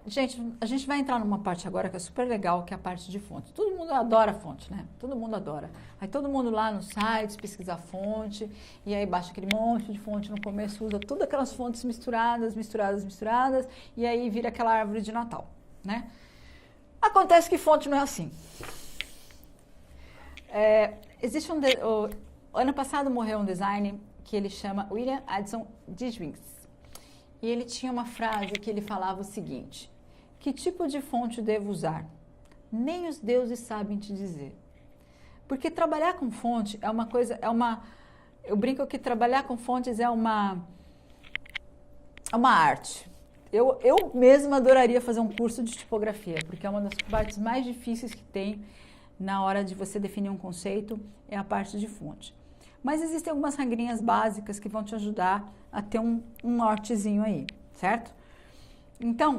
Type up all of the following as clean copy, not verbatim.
Gente, a gente vai entrar numa parte agora que é super legal, que é a parte de fonte. Todo mundo adora fonte, né? Todo mundo adora. Aí todo mundo lá nos sites pesquisa fonte, e aí baixa aquele monte de fonte no começo, usa todas aquelas fontes misturadas, e aí vira aquela árvore de Natal, né? Acontece que fonte não é assim. Existe ano passado morreu um designer que ele chama William Addison Digwins. E ele tinha uma frase que ele falava o seguinte: que tipo de fonte devo usar? Nem os deuses sabem te dizer. Porque trabalhar com fonte é uma coisa, eu brinco que trabalhar com fontes é uma arte. Eu mesma adoraria fazer um curso de tipografia, porque é uma das partes mais difíceis que tem na hora de você definir um conceito, é a parte de fonte. Mas existem algumas regrinhas básicas que vão te ajudar a ter um nortezinho aí, certo? Então,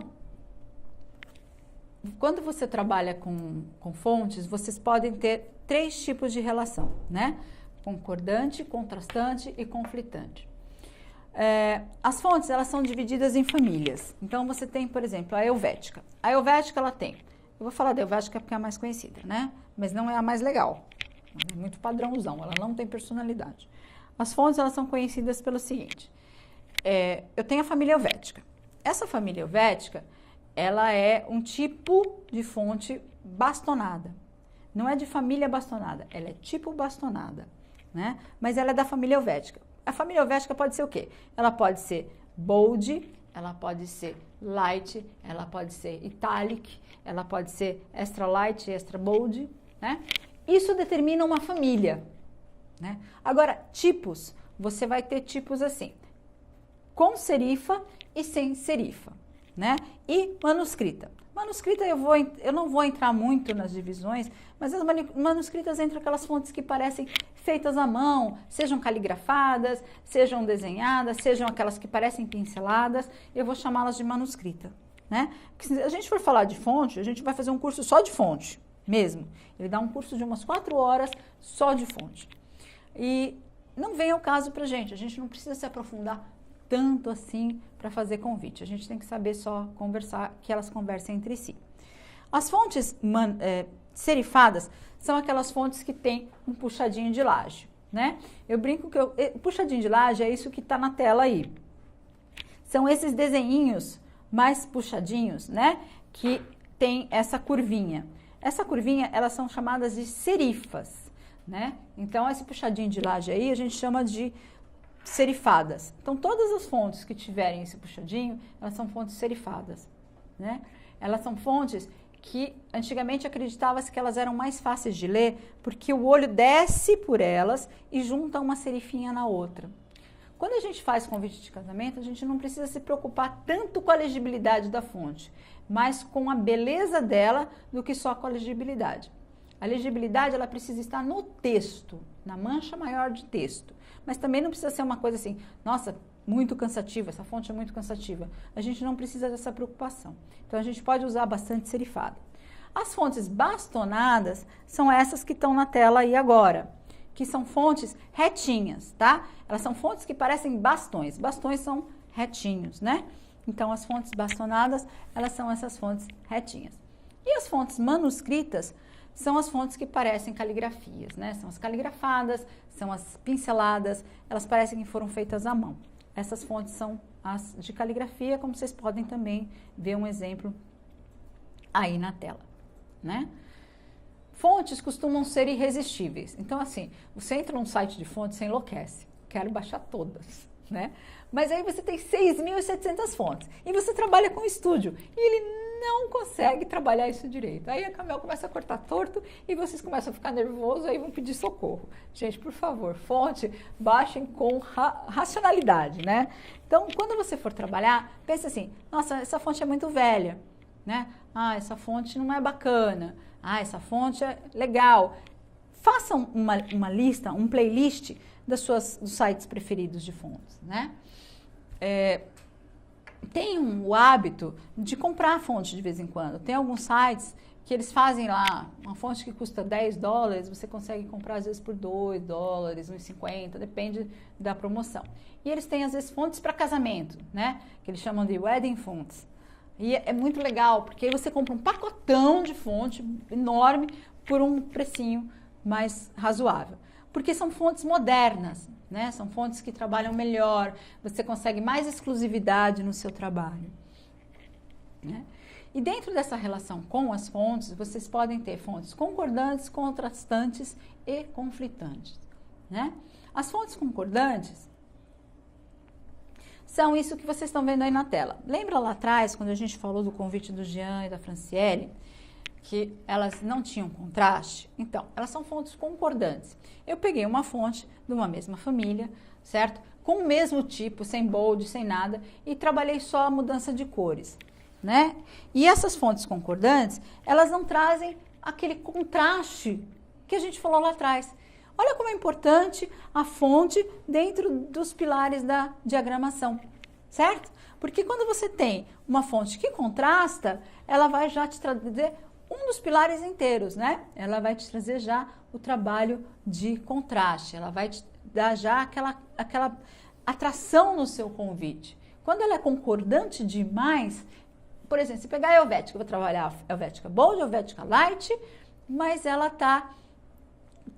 quando você trabalha com fontes, vocês podem ter 3 tipos de relação, né? Concordante, contrastante e conflitante. As fontes, elas são divididas em famílias. Então, você tem, por exemplo, a Helvética. A Helvética, ela tem... Eu vou falar da Helvética porque é a mais conhecida, né? Mas não é a mais legal. É muito padrãozão, ela não tem personalidade. As fontes, elas são conhecidas pelo seguinte. Eu tenho a família Helvética. Essa família Helvética, ela é um tipo de fonte bastonada. Não é de família bastonada, ela é tipo bastonada, né? Mas ela é da família Helvética. A família Helvética pode ser o quê? Ela pode ser bold, ela pode ser light, ela pode ser italic, ela pode ser extra light, extra bold, né? Isso determina uma família, né? Agora, tipos, você vai ter tipos assim, com serifa e sem serifa, né? E manuscrita. Manuscrita eu não vou entrar muito nas divisões, mas as manuscritas entram aquelas fontes que parecem feitas à mão, sejam caligrafadas, sejam desenhadas, sejam aquelas que parecem pinceladas, eu vou chamá-las de manuscrita, né? Porque se a gente for falar de fonte, a gente vai fazer um curso só de fonte, mesmo. Ele dá um curso de umas 4 horas só de fonte. E não vem ao caso pra gente, a gente não precisa se aprofundar tanto assim para fazer convite. A gente tem que saber só conversar, que elas conversem entre si. As fontes serifadas são aquelas fontes que tem um puxadinho de laje, né? Eu brinco que puxadinho de laje é isso que está na tela aí. São esses desenhinhos mais puxadinhos, né? Que tem essa curvinha. Essa curvinha, elas são chamadas de serifas, né? Então, esse puxadinho de laje aí, a gente chama de serifadas. Então, todas as fontes que tiverem esse puxadinho, elas são fontes serifadas, né? Elas são fontes que antigamente acreditava-se que elas eram mais fáceis de ler, porque o olho desce por elas e junta uma serifinha na outra. Quando a gente faz convite de casamento, a gente não precisa se preocupar tanto com a legibilidade da fonte, mas com a beleza dela do que só com a legibilidade. A legibilidade, ela precisa estar no texto, na mancha maior de texto. Mas também não precisa ser uma coisa assim, nossa, muito cansativa, essa fonte é muito cansativa. A gente não precisa dessa preocupação. Então, a gente pode usar bastante serifado. As fontes bastonadas são essas que estão na tela aí agora, que são fontes retinhas, tá? Elas são fontes que parecem bastões. Bastões são retinhos, né? Então, as fontes bastonadas, elas são essas fontes retinhas. E as fontes manuscritas são as fontes que parecem caligrafias, né? São as caligrafadas, são as pinceladas, elas parecem que foram feitas à mão. Essas fontes são as de caligrafia, como vocês podem também ver um exemplo aí na tela, né? Fontes costumam ser irresistíveis. Então, assim, você entra num site de fontes, você enlouquece. Quero baixar todas, né? Mas aí você tem 6.700 fontes e você trabalha com estúdio e ele não consegue trabalhar isso direito. Aí a Camel começa a cortar torto e vocês começam a ficar nervosos, aí vão pedir socorro. Gente, por favor, fonte, baixem com racionalidade, né? Então, quando você for trabalhar, pense assim, nossa, essa fonte é muito velha, né? Ah, essa fonte não é bacana. Ah, essa fonte é legal. Façam uma lista, um playlist dos sites preferidos de fontes, né? Tenham o hábito de comprar fonte de vez em quando. Tem alguns sites que eles fazem lá, uma fonte que custa $10, você consegue comprar às vezes por $2, $1,50, depende da promoção. E eles têm às vezes fontes para casamento, né? Que eles chamam de wedding fonts. E é muito legal, porque aí você compra um pacotão de fonte enorme por um precinho mais razoável. Porque são fontes modernas, né? São fontes que trabalham melhor, você consegue mais exclusividade no seu trabalho, né? E dentro dessa relação com as fontes, vocês podem ter fontes concordantes, contrastantes e conflitantes, né? As fontes concordantes são isso que vocês estão vendo aí na tela. Lembra lá atrás, quando a gente falou do convite do Jean e da Franciele, que elas não tinham contraste? Então, elas são fontes concordantes. Eu peguei uma fonte de uma mesma família, certo? Com o mesmo tipo, sem bold, sem nada, e trabalhei só a mudança de cores, né? E essas fontes concordantes, elas não trazem aquele contraste que a gente falou lá atrás. Olha como é importante a fonte dentro dos pilares da diagramação, certo? Porque quando você tem uma fonte que contrasta, ela vai já te trazer um dos pilares inteiros, né? Ela vai te trazer já o trabalho de contraste, ela vai te dar já aquela atração no seu convite. Quando ela é concordante demais, por exemplo, se pegar a Helvética, eu vou trabalhar a Helvética Bold, a Helvética Light, mas ela tá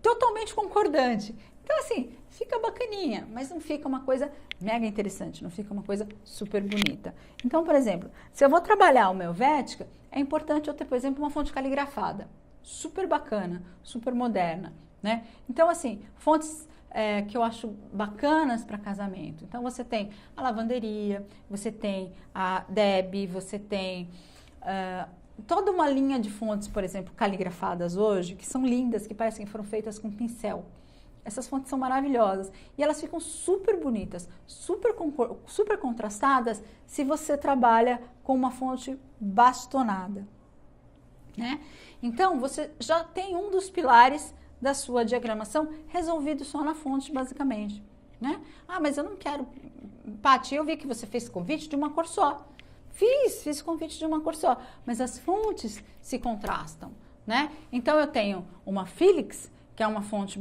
totalmente concordante. Então, assim, fica bacaninha, mas não fica uma coisa mega interessante, não fica uma coisa super bonita. Então, por exemplo, se eu vou trabalhar uma Helvética, é importante eu ter, por exemplo, uma fonte caligrafada, super bacana, super moderna, né? Então, assim, fontes que eu acho bacanas para casamento. Então, você tem a lavanderia, você tem a Deb, você tem toda uma linha de fontes, por exemplo, caligrafadas hoje, que são lindas, que parecem que foram feitas com pincel. Essas fontes são maravilhosas e elas ficam super bonitas, super contrastadas se você trabalha com uma fonte bastonada, né? Então, você já tem um dos pilares da sua diagramação resolvido só na fonte, basicamente, né? Ah, mas eu não quero... Paty, eu vi que você fez convite de uma cor só. Fiz convite de uma cor só, mas as fontes se contrastam, né? Então, eu tenho uma Felix, que é uma fonte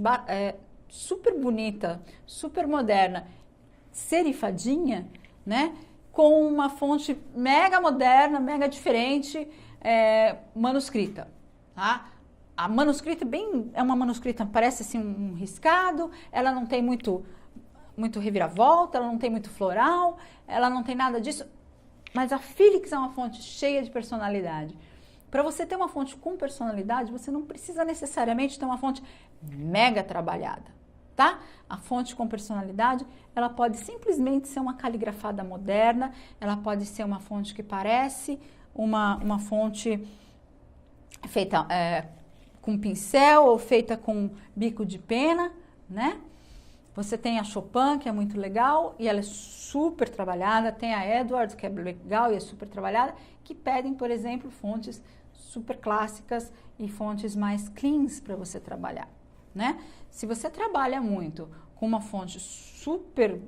super bonita, super moderna, serifadinha, né? Com uma fonte mega moderna, mega diferente, manuscrita, tá? A manuscrita é uma manuscrita, parece assim um riscado, ela não tem muito reviravolta, ela não tem muito floral, ela não tem nada disso. Mas a Felix é uma fonte cheia de personalidade. Para você ter uma fonte com personalidade, você não precisa necessariamente ter uma fonte mega trabalhada, tá? A fonte com personalidade, ela pode simplesmente ser uma caligrafada moderna, ela pode ser uma fonte que parece uma fonte feita com pincel ou feita com bico de pena, né? Você tem a Chopin, que é muito legal, e ela é super trabalhada. Tem a Edward, que é legal e é super trabalhada, que pedem, por exemplo, fontes super clássicas e fontes mais cleans para você trabalhar, né? Se você trabalha muito com uma fonte super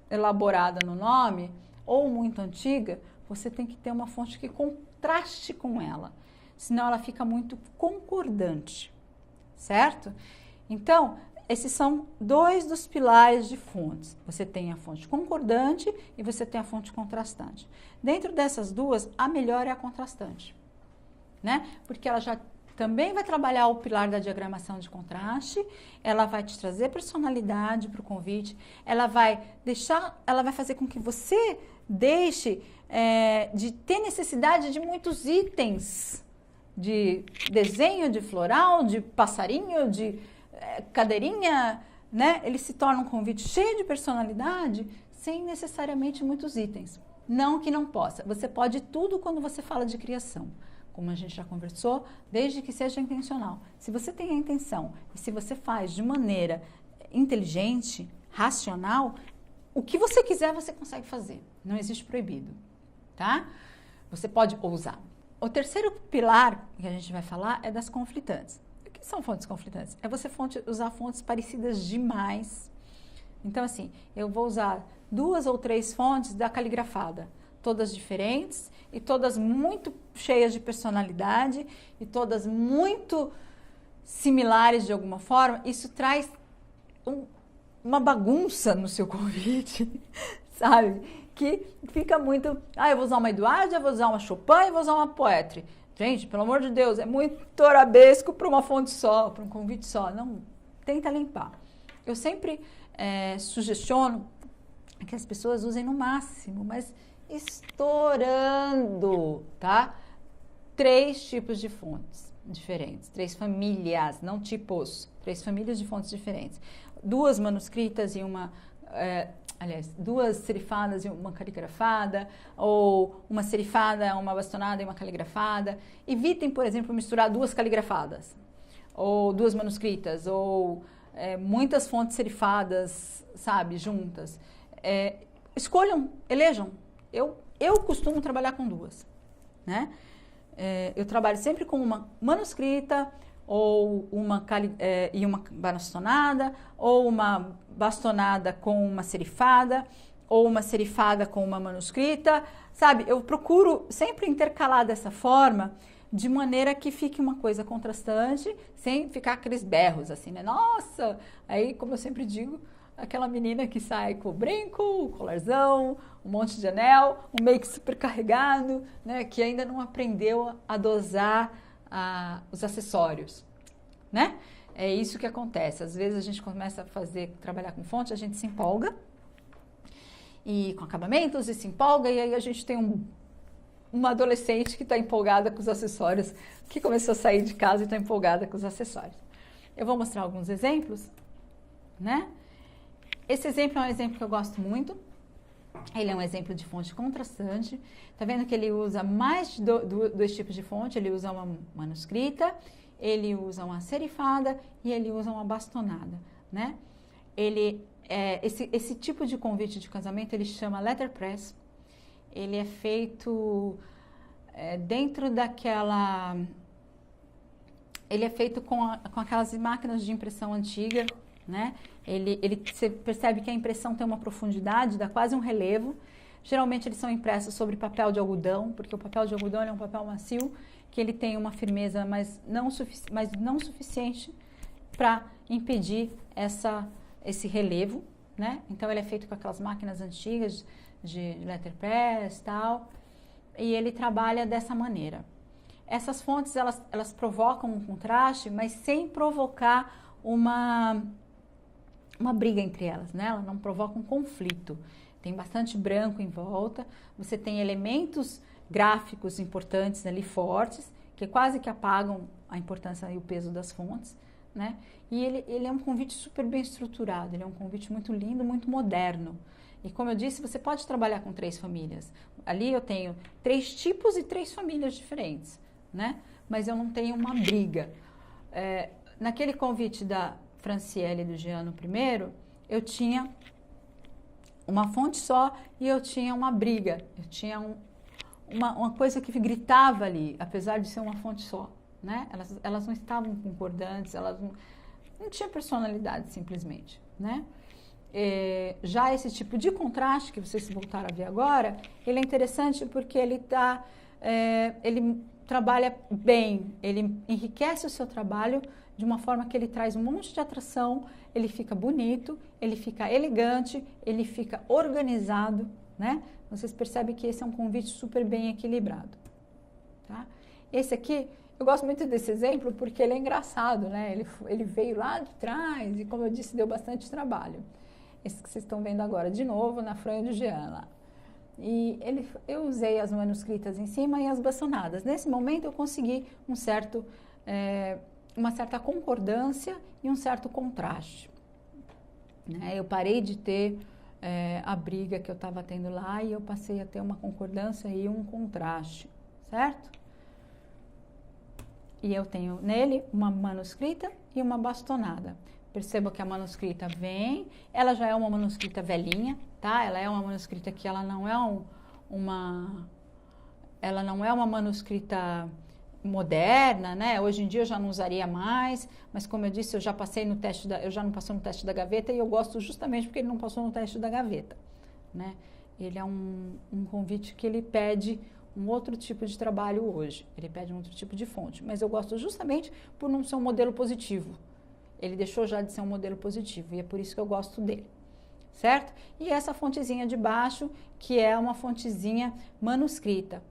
elaborada no nome, ou muito antiga, você tem que ter uma fonte que contraste com ela, senão ela fica muito concordante, certo? Então, esses são dois dos pilares de fontes. Você tem a fonte concordante e você tem a fonte contrastante. Dentro dessas duas, a melhor é a contrastante, né? Porque ela já também vai trabalhar o pilar da diagramação de contraste, ela vai te trazer personalidade para o convite, ela vai fazer com que você deixe de ter necessidade de muitos itens, de desenho, de floral, de passarinho, de cadeirinha, né? Ele se torna um convite cheio de personalidade, sem necessariamente muitos itens. Não que não possa. Você pode tudo quando você fala de criação. Como a gente já conversou, desde que seja intencional. Se você tem a intenção e se você faz de maneira inteligente, racional, o que você quiser você consegue fazer. Não existe proibido, tá? Você pode ousar. O terceiro pilar que a gente vai falar é das conflitantes. O que são fontes conflitantes? É você usar fontes parecidas demais. Então, assim, eu vou usar 2 ou 3 fontes da caligrafada, todas diferentes e todas muito cheias de personalidade e todas muito similares de alguma forma. Isso traz uma bagunça no seu convite, sabe? que fica muito, eu vou usar uma Eduardo, eu vou usar uma Chopin, eu vou usar uma Poetry. Gente, pelo amor de Deus, é muito arabesco para uma fonte só, para um convite só. Não, tenta limpar. Eu sempre sugestiono que as pessoas usem no máximo, mas estourando, tá? 3 tipos de fontes diferentes, 3 famílias, não tipos, 3 famílias de fontes diferentes. 2 manuscritas e uma... 2 serifadas e uma caligrafada, ou uma serifada, uma bastonada e uma caligrafada. Evitem, por exemplo, misturar 2 caligrafadas, ou 2 manuscritas, ou muitas fontes serifadas, sabe, juntas. Escolham, elejam. Eu costumo trabalhar com 2, né? Eu trabalho sempre com uma manuscrita, ou uma bastonada, ou uma bastonada com uma serifada, ou uma serifada com uma manuscrita, sabe? Eu procuro sempre intercalar dessa forma, de maneira que fique uma coisa contrastante, sem ficar aqueles berros assim, né? Nossa! Aí, como eu sempre digo, aquela menina que sai com o brinco, o colarzão, um monte de anel, um make super carregado, né? Que ainda não aprendeu a dosar os acessórios, né? É isso que acontece. Às vezes a gente começa a trabalhar com fonte, a gente se empolga, e com acabamentos, e se empolga, e aí a gente tem uma adolescente que está empolgada com os acessórios, que começou a sair de casa e está empolgada com os acessórios. Eu vou mostrar alguns exemplos, né? Esse exemplo é um exemplo que eu gosto muito. Ele é um exemplo de fonte contrastante. Tá vendo que ele usa mais de 2 tipos de fonte? Ele usa uma manuscrita, ele usa uma serifada e ele usa uma bastonada, né? Esse tipo de convite de casamento, ele chama letterpress. Ele é feito dentro daquela... Ele é feito com aquelas máquinas de impressão antiga, né? Você percebe que a impressão tem uma profundidade, dá quase um relevo. Geralmente eles são impressos sobre papel de algodão, porque o papel de algodão é um papel macio, que ele tem uma firmeza, mas não suficiente para impedir esse relevo, né? Então ele é feito com aquelas máquinas antigas de letterpress e tal, e ele trabalha dessa maneira. Essas fontes, elas provocam um contraste, mas sem provocar uma briga entre elas, né? Ela não provoca um conflito. Tem bastante branco em volta, você tem elementos gráficos importantes ali, fortes, que quase que apagam a importância e o peso das fontes, né? E ele é um convite super bem estruturado, ele é um convite muito lindo, muito moderno. E como eu disse, você pode trabalhar com 3 famílias. Ali eu tenho 3 tipos e 3 famílias diferentes, né? Mas eu não tenho uma briga. Naquele convite da Franciele e do Giano I, eu tinha uma fonte só e eu tinha uma briga. Eu tinha uma coisa que gritava ali, apesar de ser uma fonte só, né? Elas não estavam concordantes, elas não tinham personalidade simplesmente, né? Já esse tipo de contraste que vocês voltaram a ver agora, ele é interessante porque ele trabalha bem, ele enriquece o seu trabalho de uma forma que ele traz um monte de atração, ele fica bonito, ele fica elegante, ele fica organizado, né? Vocês percebem que esse é um convite super bem equilibrado, tá? Esse aqui, eu gosto muito desse exemplo porque ele é engraçado, né? Ele veio lá de trás e, como eu disse, deu bastante trabalho. Esse que vocês estão vendo agora, de novo, na Fran do Jean lá. E eu usei as manuscritas em cima e as bastonadas. Nesse momento eu consegui uma certa concordância e um certo contraste, né? Eu parei de ter a briga que eu estava tendo lá e eu passei a ter uma concordância e um contraste, certo? E eu tenho nele uma manuscrita e uma bastonada. Perceba que a manuscrita vem, ela já é uma manuscrita velhinha, tá? Ela é uma manuscrita que ela não é uma manuscrita moderna, né? Hoje em dia eu já não usaria mais, mas como eu disse, eu já não passou no teste da gaveta e eu gosto justamente porque ele não passou no teste da gaveta, né? Ele é um convite que ele pede um outro tipo de trabalho hoje, ele pede um outro tipo de fonte, mas eu gosto justamente por não ser um modelo positivo. Ele deixou já de ser um modelo positivo e é por isso que eu gosto dele, certo? E essa fontezinha de baixo, que é uma fontezinha manuscrita.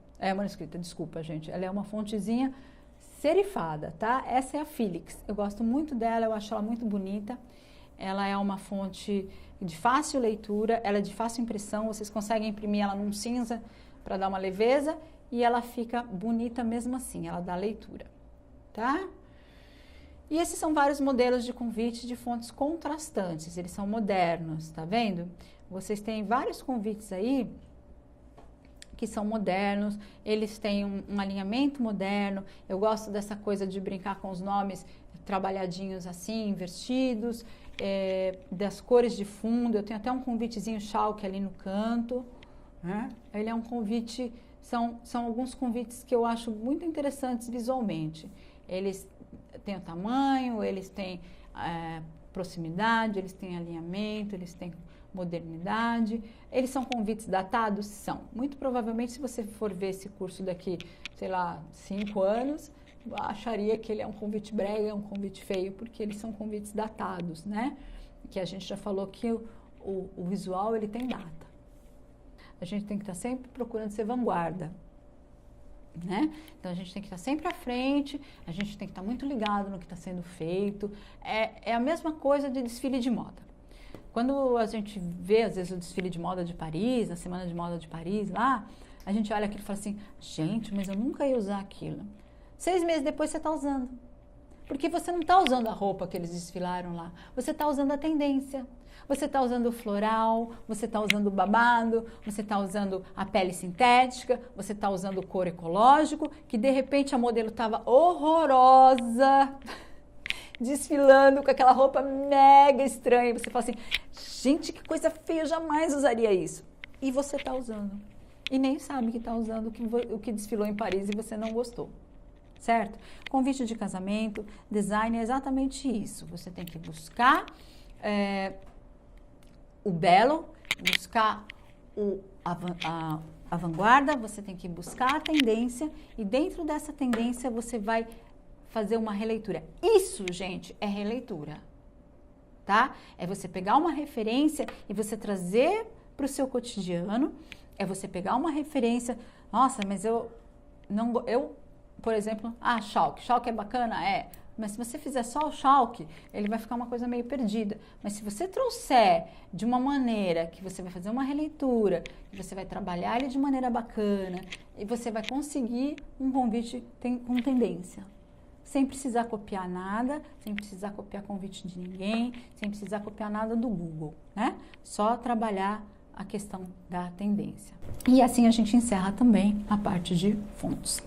Desculpa, gente. Ela é uma fontezinha serifada, tá? Essa é a Felix. Eu gosto muito dela, eu acho ela muito bonita. Ela é uma fonte de fácil leitura, ela é de fácil impressão, vocês conseguem imprimir ela num cinza para dar uma leveza e ela fica bonita mesmo assim, ela dá leitura, tá? E esses são vários modelos de convite de fontes contrastantes, eles são modernos, tá vendo? Vocês têm vários convites aí que são modernos, eles têm um alinhamento moderno. Eu gosto dessa coisa de brincar com os nomes trabalhadinhos assim, invertidos, das cores de fundo. Eu tenho até um convitezinho chalk ali no canto, né? Ele é um convite, são alguns convites que eu acho muito interessantes visualmente. Eles têm o tamanho, eles têm proximidade, eles têm alinhamento, eles têm modernidade. Eles são convites datados? São. Muito provavelmente, se você for ver esse curso daqui, sei lá, 5 anos, acharia que ele é um convite brega, é um convite feio, porque eles são convites datados, né? Que a gente já falou que o visual, ele tem data. A gente tem que estar sempre procurando ser vanguarda, né? Então, a gente tem que estar sempre à frente, a gente tem que estar muito ligado no que está sendo feito. É a mesma coisa de desfile de moda. Quando a gente vê, às vezes, o desfile de moda de Paris, a Semana de Moda de Paris, lá, a gente olha aquilo e fala assim, gente, mas eu nunca ia usar aquilo. 6 meses depois você está usando. Porque você não está usando a roupa que eles desfilaram lá, você está usando a tendência. Você está usando o floral, você está usando o babado, você está usando a pele sintética, você está usando o couro ecológico, que de repente a modelo estava horrorosa, desfilando com aquela roupa mega estranha. Você fala assim, gente, que coisa feia, eu jamais usaria isso. E você está usando. E nem sabe que está usando o que desfilou em Paris e você não gostou. Certo? Convite de casamento, design é exatamente isso. Você tem que buscar o belo, buscar a vanguarda, você tem que buscar a tendência e dentro dessa tendência você vai fazer uma releitura. Isso, gente, é releitura, tá? É você pegar uma referência e você trazer para o seu cotidiano, é você pegar uma referência, nossa, mas eu, por exemplo, chalk é bacana? Mas se você fizer só o chalk, ele vai ficar uma coisa meio perdida. Mas se você trouxer de uma maneira que você vai fazer uma releitura, que você vai trabalhar ele de maneira bacana, e você vai conseguir um convite com tendência. Sem precisar copiar nada, sem precisar copiar convite de ninguém, sem precisar copiar nada do Google, né? Só trabalhar a questão da tendência. E assim a gente encerra também a parte de fontes.